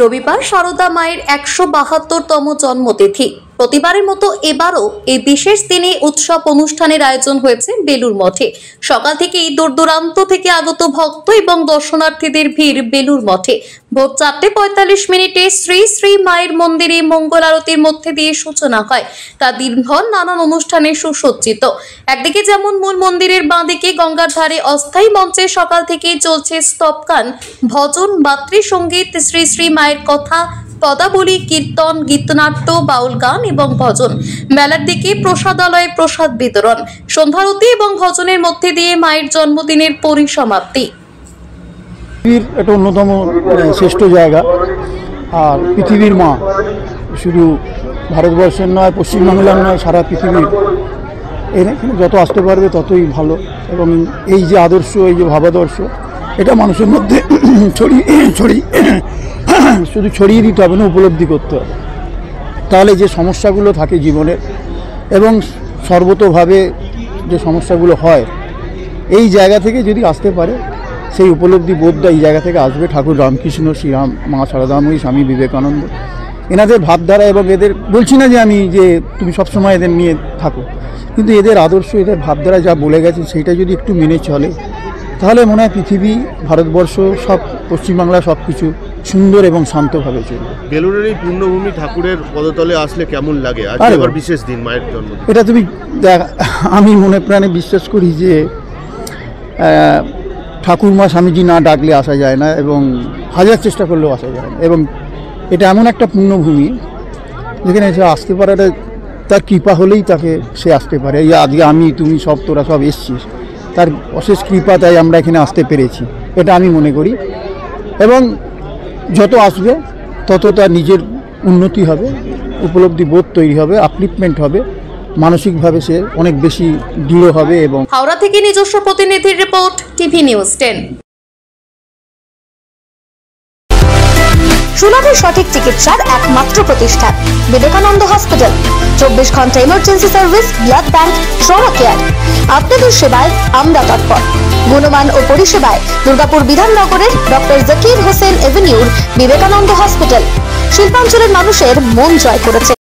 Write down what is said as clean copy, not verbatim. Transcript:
রবিবার সারদা মায়ের ১৭২তম জন্মতিথি। প্রতিবারের মতো এবারও এই বিশেষ দিনে উৎসব অনুষ্ঠানের আয়োজন হয়েছে বেলুর মঠে। সকাল থেকেই দূর দূরান্ত থেকে আগত ভক্ত এবং দর্শনার্থীদের ভিড় বেলুর মঠে। ভোর ৪:৪৫ শ্রী শ্রী মায়ের মন্দিরে মঙ্গল আরতির মধ্যে দিয়ে সূচনা হয়। তা দিনভর নানান অনুষ্ঠানে সুসজ্জিত। একদিকে যেমন মূল মন্দিরের বাঁদিকে গঙ্গার ধারে অস্থায়ী মঞ্চে সকাল থেকেই চলছে স্তবগান, ভজন, মাতৃসঙ্গীত, শ্রী শ্রী মায়ের কথা, পদাবলী, কীর্তন, গীতনাট্য, বাউল গান এবং ভজন। মেলার দিকে প্রসাদালয়ে প্রসাদ বিতরণ, সন্ধ্যারতি এবং ভজনের মধ্যে দিয়ে মায়ের জন্মদিনের পরিসমাপ্তি। একটা অন্যতম শ্রেষ্ঠ জায়গা, আর পৃথিবীর মা শুধু ভারতবর্ষের নয়, পশ্চিমবাংলার নয়, সারা পৃথিবীর। এখানে যত আসতে পারবে ততই ভালো। এবং এই যে আদর্শ, এই যে ভাবাদর্শ, এটা মানুষের মধ্যে শুধু ছড়িয়ে দিতে হবে না, উপলব্ধি করতে হবে। তাহলে যে সমস্যাগুলো থাকে জীবনের এবং সর্বতোভাবে যে সমস্যাগুলো হয়, এই জায়গা থেকে যদি আসতে পারে, সেই উপলব্ধি বোধটা এই জায়গা থেকে আসবে। ঠাকুর রামকৃষ্ণ, শ্রীরাম, মা সারদাময়ী, স্বামী বিবেকানন্দ, এনাদের ভাবধারা, এবং এদের বলছি না যে আমি যে তুমি সবসময় এদের নিয়ে থাকো, কিন্তু এদের আদর্শ, এদের ভাবধারা যা বলে গেছে, সেইটা যদি একটু মেনে চলে, তাহলে মনে হয় পৃথিবী, ভারতবর্ষ, সব পশ্চিমবাংলা সব কিছু সুন্দর এবং শান্তভাবে চলবে। বেলুরের এই পূর্ণভূমি ঠাকুরের পদতলে আসলে কেমন লাগে? আজ এবার বিশেষ দিন, মায়ের জন্মদিন। এটা তুমি আমি মনে প্রাণে বিশ্বাস করি যে ঠাকুরমা স্বামীজি না ডাকলে আসা যায় না, এবং হাজার চেষ্টা করলেও আসা যায় না। এবং এটা এমন একটা পূর্ণভূমি যেখানে সে আসতে পারাটা তার কৃপা হলেই তাকে সে আসতে পারে। এই আজকে আমি, তুমি সব, তোরা সব এসছিস, তার অশেষ কৃপা, তাই আমরা এখানে আসতে পেরেছি, এটা আমি মনে করি। এবং যত আসবে তত তার নিজের উন্নতি হবে, উপলব্ধি বোধ তৈরি হবে, আপলিফমেন্ট হবে, মানসিকভাবে সে অনেক বেশি দৃঢ় হবে। এবং হাওড়া থেকে নিজস্ব প্রতিনিধির রিপোর্ট, টিভি নিউজ 10। সুলভে সঠিক চিকিৎসার একমাত্র প্রতিষ্ঠান বিবেকানন্দ হসপিটাল। 24 ঘন্টা emergency service, blood bank, trauma care. আপনাদের সেবায় আমরা তৎপর। গুণমান ও পরিষেবায় দুর্গাপুর বিধাননগরের ডক্টর জাকির হোসেন এভিনিউর বিবেকানন্দ হসপিটাল শিল্পাঞ্চলের মানুষের মন জয় করেছে।